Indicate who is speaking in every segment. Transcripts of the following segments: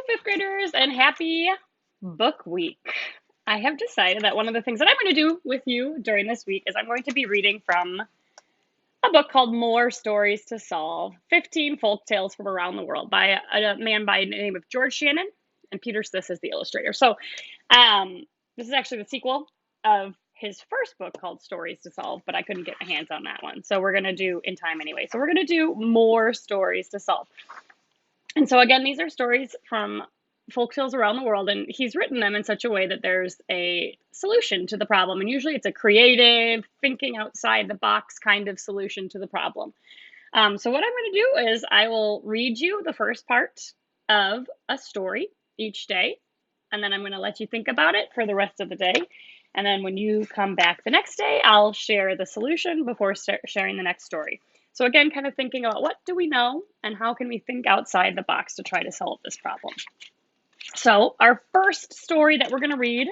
Speaker 1: fifth graders, and happy book week. I have decided that one of the things that I'm going to do with you during this week is I'm going to be reading from a book called More Stories to Solve 15 Folk Tales from Around the World by a man by the name of George Shannon, and Peter Smith is the illustrator. So, this is actually the sequel of his first book called Stories to Solve, but I couldn't get my hands on that one. So, we're going to do in time anyway. So, we're going to do More Stories to Solve. And so, again, these are stories from folk tales around the world, and he's written them in such a way that there's a solution to the problem. And usually it's a creative, thinking outside the box kind of solution to the problem. So, what I'm going to do is I will read you the first part of a story each day, and then I'm going to let you think about it for the rest of the day. And then when you come back the next day, I'll share the solution before sharing the next story. So again, kind of thinking about what do we know and how can we think outside the box to try to solve this problem. So our first story that we're going to read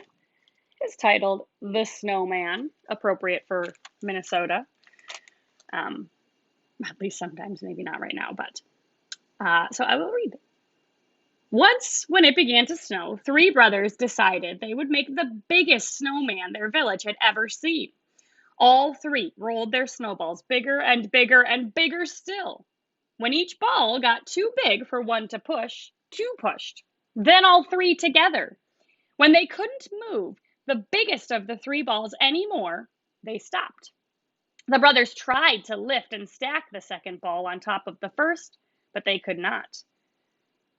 Speaker 1: is titled The Snowman, appropriate for Minnesota. At least sometimes, maybe not right now, but so I will read. Once, when it began to snow, three brothers decided they would make the biggest snowman their village had ever seen. All three rolled their snowballs bigger and bigger and bigger still. When each ball got too big for one to push, two pushed. Then all three together. When they couldn't move the biggest of the three balls anymore, they stopped. The brothers tried to lift and stack the second ball on top of the first, but they could not.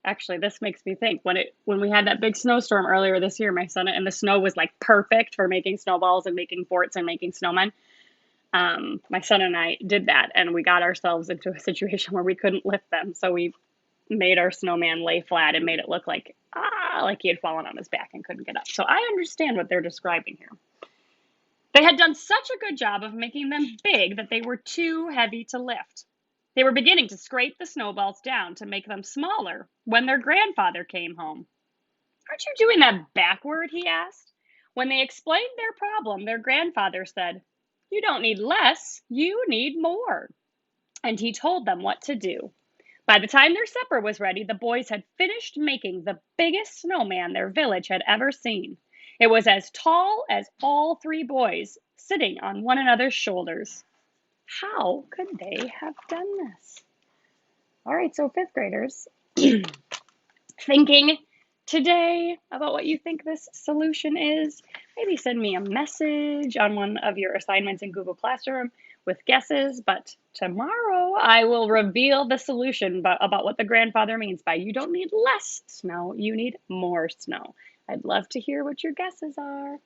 Speaker 1: Actually, this makes me think when we had that big snowstorm earlier this year, my son, and the snow was like perfect for making snowballs and making forts and making snowmen. My son and I did that, and we got ourselves into a situation where we couldn't lift them. So we made our snowman lay flat and made it look like he had fallen on his back and couldn't get up. So I understand what they're describing here. They had done such a good job of making them big that they were too heavy to lift. They were beginning to scrape the snowballs down to make them smaller when their grandfather came home. "Aren't you doing that backward?" he asked. When they explained their problem, their grandfather said, "You don't need less, you need more." And he told them what to do. By the time their supper was ready, the boys had finished making the biggest snowman their village had ever seen. It was as tall as all three boys, sitting on one another's shoulders. How could they have done this? All right, so fifth graders, thinking today about what you think this solution is. Maybe send me a message on one of your assignments in Google Classroom with guesses, but tomorrow I will reveal the solution about what the grandfather means by you don't need less snow, you need more snow. I'd love to hear what your guesses are.